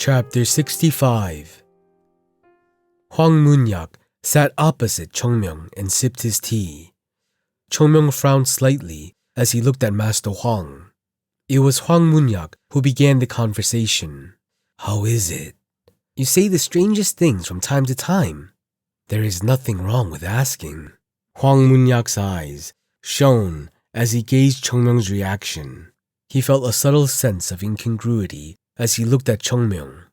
Chapter 65. Hwang Munyak sat opposite Chongmyung and sipped his tea. Chongmyung frowned slightly as he looked at Master Hwang. It was Hwang Munyak who began the conversation. "How is it? You say the strangest things from time to time. There is nothing wrong with asking." Hwang Munyak's eyes shone as he gauged Chongmyung's reaction. He felt a subtle sense of incongruity as he looked at Chongmyung.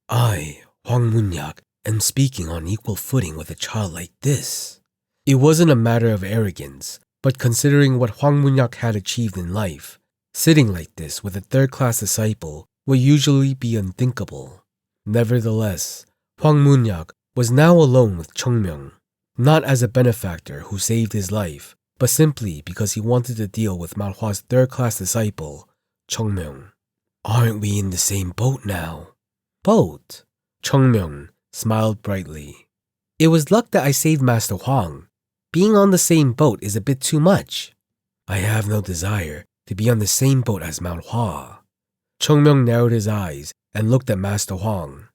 "I, Hwang Munyak, am speaking on equal footing with a child like this." It wasn't a matter of arrogance, but considering what Hwang Munyak had achieved in life, sitting like this with a third-class disciple would usually be unthinkable. Nevertheless, Hwang Munyak was now alone with Chongmyung, not as a benefactor who saved his life, but simply because he wanted to deal with Mount Hua's third-class disciple, Chongmyung. "Aren't we in the same boat now?" "Boat?" Chongmyung smiled brightly. "It was luck that I saved Master Hwang. Being on the same boat is a bit too much." "I have no desire to be on the same boat as Mount Hua." Chongmyung narrowed his eyes and looked at Master Hwang.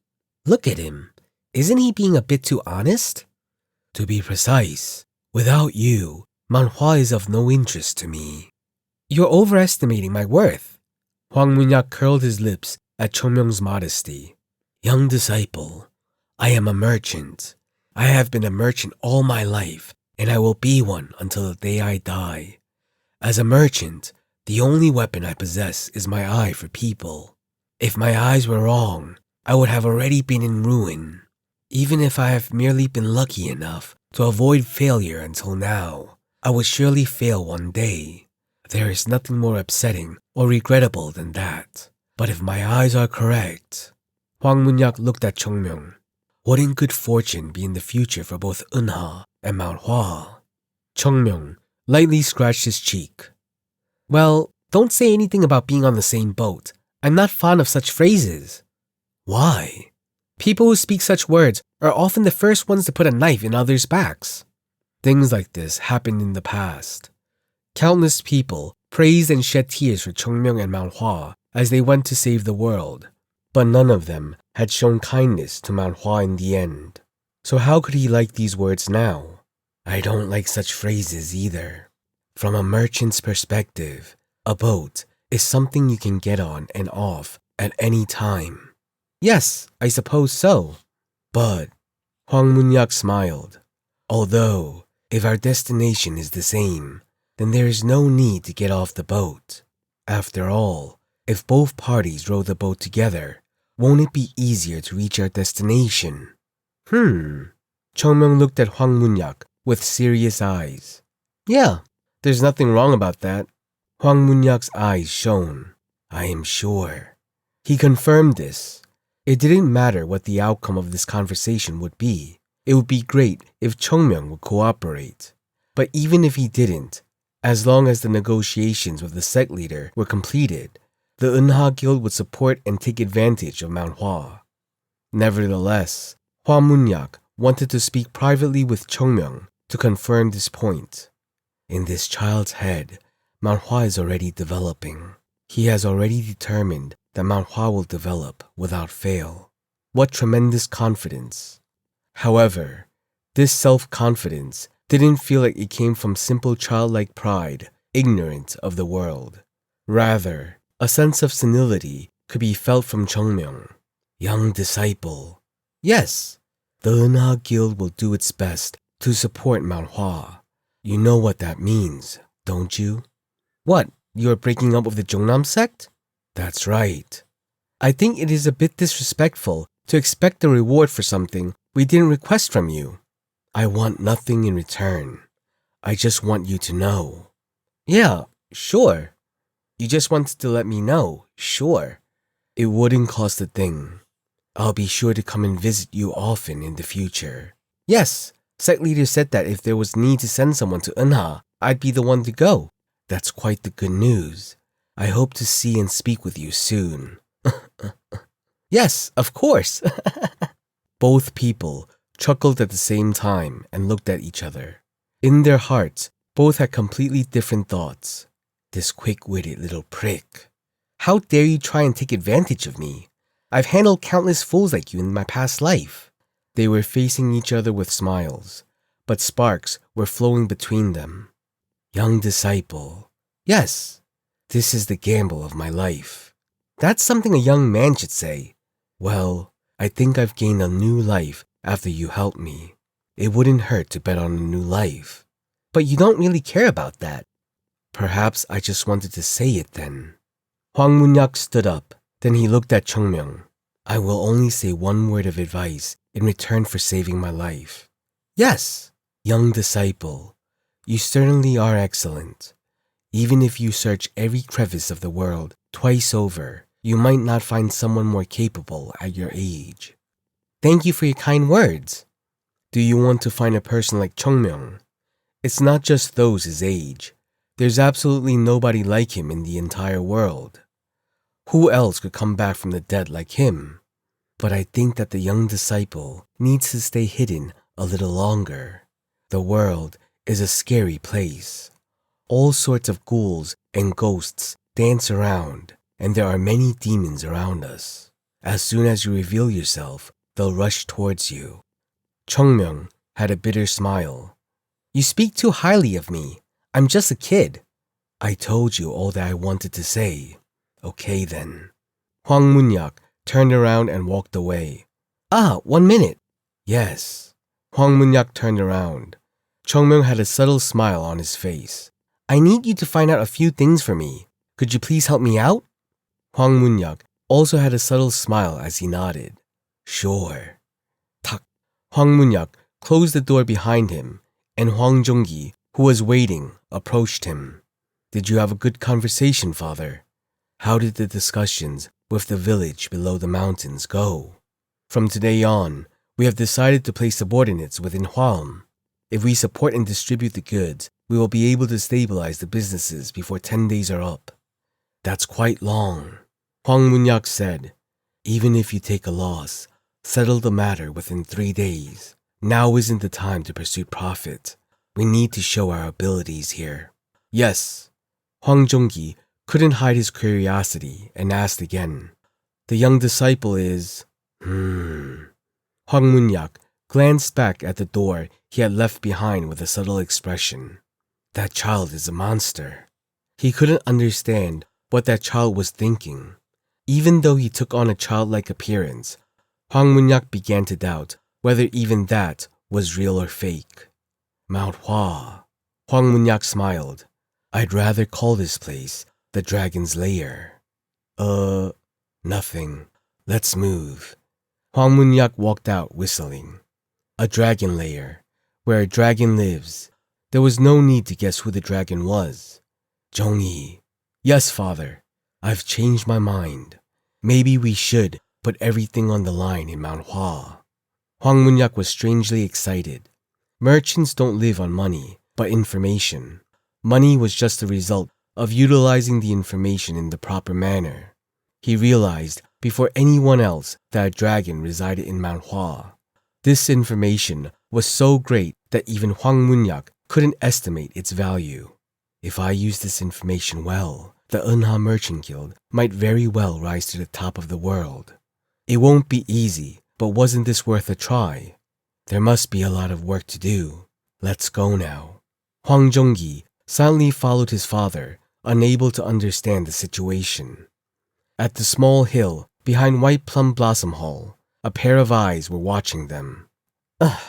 "Look at him. Isn't he being a bit too honest?" "To be precise, without you, Mount Hua is of no interest to me." "You're overestimating my worth." Hwang Munyak curled his lips at Chongmyung's modesty. "Young disciple, I am a merchant. I have been a merchant all my life, and I will be one until the day I die. As a merchant, the only weapon I possess is my eye for people. If my eyes were wrong, I would have already been in ruin. Even if I have merely been lucky enough to avoid failure until now, I would surely fail one day. There is nothing more upsetting or regrettable than that. But if my eyes are correct..." Hwang Munyak looked at Chongmyung. "Wouldn't good fortune be in the future for both Eunha and Mount Hua?" Chongmyung lightly scratched his cheek. "Well, don't say anything about being on the same boat. I'm not fond of such phrases." "Why?" "People who speak such words are often the first ones to put a knife in others' backs." Things like this happened in the past. Countless people praised and shed tears for Chongmyung and Mount Hua as they went to save the world, but none of them had shown kindness to Mount Hua in the end. So how could he like these words now? "I don't like such phrases either. From a merchant's perspective, a boat is something you can get on and off at any time." "Yes, I suppose so." "But," Hwang Munyak smiled, "although if our destination is the same, then there is no need to get off the boat. After all, if both parties row the boat together, won't it be easier to reach our destination?" Chongmyung looked at Hwang Munyak with serious eyes. "Yeah, there's nothing wrong about that." Hwang Munyak's eyes shone. "I am sure." He confirmed this. It didn't matter what the outcome of this conversation would be. It would be great if Chongmyung would cooperate. But even if he didn't, as long as the negotiations with the sect leader were completed, the Eunha Guild would support and take advantage of Mount Hua. Nevertheless, Hwa Munyak wanted to speak privately with Chongmyung to confirm this point. In this child's head, Mount Hua is already developing. He has already determined that Mount Hua will develop without fail. What tremendous confidence. However, this self-confidence didn't feel like it came from simple childlike pride, ignorant of the world. Rather, a sense of senility could be felt from Chongmyung. "Young disciple." "Yes." "The Eunha Guild will do its best to support Mount Hua. You know what that means, don't you?" "What, you are breaking up with the Jongnam sect?" "That's right." "I think it is a bit disrespectful to expect a reward for something we didn't request from you." "I want nothing in return. I just want you to know." "Yeah, sure. You just wanted to let me know, sure." "It wouldn't cost a thing. I'll be sure to come and visit you often in the future." "Yes, sect leader said that if there was need to send someone to Eunha, I'd be the one to go." "That's quite the good news. I hope to see and speak with you soon." "Yes, of course." Both people chuckled at the same time and looked at each other. In their hearts, both had completely different thoughts. This quick-witted little prick. How dare you try and take advantage of me? I've handled countless fools like you in my past life." They were facing each other with smiles, but sparks were flowing between them. "Young disciple, yes, this is the gamble of my life." That's something a young man should say. "Well, I think I've gained a new life after you helped me. It wouldn't hurt to bet on a new life." "But you don't really care about that." "Perhaps I just wanted to say it then." Hwang Mun-yak stood up. Then he looked at Chung-myung. "I will only say one word of advice in return for saving my life." "Yes." "Young disciple, you certainly are excellent. Even if you search every crevice of the world twice over, you might not find someone more capable at your age." "Thank you for your kind words." "Do you want to find a person like Chung-myung? It's not just those his age. There's absolutely nobody like him in the entire world. Who else could come back from the dead like him? But I think that the young disciple needs to stay hidden a little longer. The world is a scary place. All sorts of ghouls and ghosts dance around, and there are many demons around us. As soon as you reveal yourself, they'll rush towards you." Chung-myung had a bitter smile. "You speak too highly of me. I'm just a kid." "I told you all that I wanted to say. Okay then." Hwang Mun-yak turned around and walked away. "Ah, 1 minute." "Yes." Hwang Mun-yak turned around. Chung-myung had a subtle smile on his face. "I need you to find out a few things for me. Could you please help me out?" Hwang Mun-yak also had a subtle smile as he nodded. "Sure." Tak. Hwang Mun-yak closed the door behind him, and Hwang Jong-gi, who was waiting, approached him. "Did you have a good conversation, father? How did the discussions with the village below the mountains go? From today on, we have decided to place subordinates within Hwam. If we support and distribute the goods, we will be able to stabilize the businesses before 10 days are up." "That's quite long," Hwang Mun-yak said. "Even if you take a loss, settle the matter within 3 days. Now isn't the time to pursue profit. We need to show our abilities here." "Yes." Hwang Jong-gi couldn't hide his curiosity and asked again. "The young disciple is..." Hwang Mun-yak glanced back at the door he had left behind with a subtle expression. "That child is a monster." He couldn't understand what that child was thinking. Even though he took on a childlike appearance, Hwang Mun-yak began to doubt whether even that was real or fake. "Mount Hua." Hwang Mun-yak smiled. "I'd rather call this place the Dragon's Lair." Nothing. Let's move." Hwang Mun-yak walked out whistling. A dragon lair, where a dragon lives. There was no need to guess who the dragon was. "Jong-yi." "Yes, father. I've changed my mind. Maybe we should put everything on the line in Mount Hua." Hwang Mun-yak was strangely excited. Merchants don't live on money, but information. Money was just the result of utilizing the information in the proper manner. He realized before anyone else that a dragon resided in Mount Hua. This information was so great that even Hwang Mun-yak couldn't estimate its value. If I use this information well, the Eunha Merchant Guild might very well rise to the top of the world. It won't be easy, but wasn't this worth a try? There must be a lot of work to do. Let's go now. Hwang Jong-gi silently followed his father, unable to understand the situation. At the small hill behind White Plum Blossom Hall, a pair of eyes were watching them. Ugh!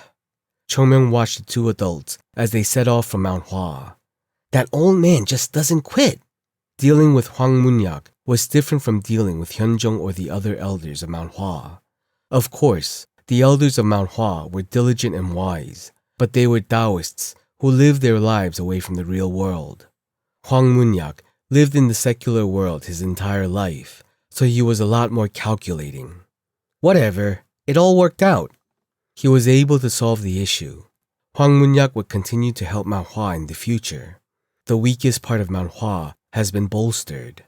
Chung-myung watched the two adults as they set off from Mount Hua. That old man just doesn't quit. Dealing with Hwang Mun-yak was different from dealing with Hyunjung or the other elders of Mount Hua. Of course, the elders of Mount Hua were diligent and wise, but they were Taoists who lived their lives away from the real world. Hwang Mun-yak lived in the secular world his entire life, so he was a lot more calculating. Whatever, it all worked out. He was able to solve the issue. Hwang Mun-yak would continue to help Mount Hua in the future. The weakest part of Mount Hua has been bolstered.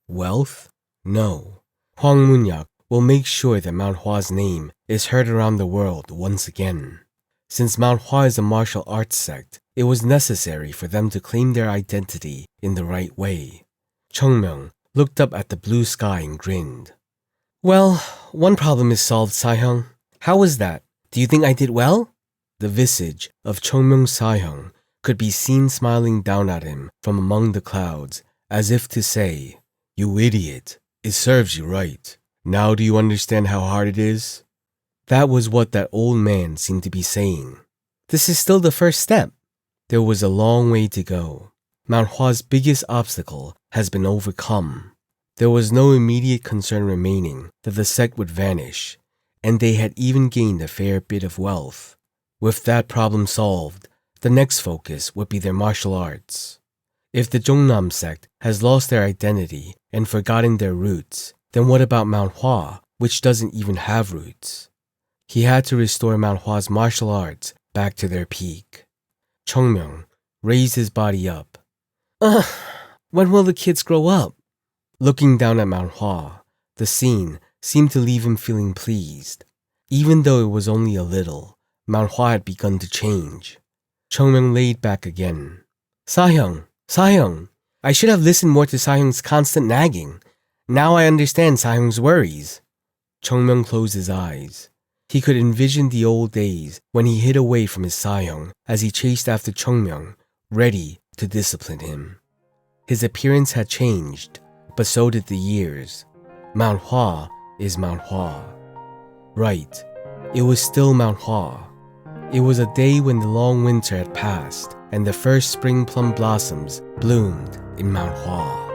Wealth? No. Hwang Mun-yak will make sure that Mount Hua's name is heard around the world once again. Since Mount Hua is a martial arts sect, it was necessary for them to claim their identity in the right way. Chung-myung looked up at the blue sky and grinned. Well, one problem is solved, Sahyung. How was that? Do you think I did well? The visage of Chongmyung Sahyung could be seen smiling down at him from among the clouds, as if to say, "You idiot, it serves you right. Now do you understand how hard it is?" That was what that old man seemed to be saying. This is still the first step. There was a long way to go. Mount Hua's biggest obstacle has been overcome. There was no immediate concern remaining that the sect would vanish, and they had even gained a fair bit of wealth. With that problem solved, the next focus would be their martial arts. If the Jongnam sect has lost their identity and forgotten their roots, then what about Mount Hua, which doesn't even have roots? He had to restore Mount Hua's martial arts back to their peak. Chongmyung raised his body up. When will the kids grow up? Looking down at Mount Hua, the scene seemed to leave him feeling pleased. Even though it was only a little, Mount Hua had begun to change. Chongmyung laid back again. Sahyung, I should have listened more to Sahyung's constant nagging. Now I understand Sahyung's worries. Chongmyung closed his eyes. He could envision the old days when he hid away from his Sahyung as he chased after Chongmyung, ready to discipline him. His appearance had changed, but so did the years. Mount Hua is Mount Hua. Right, it was still Mount Hua. It was a day when the long winter had passed and the first spring plum blossoms bloomed in Mount Hua.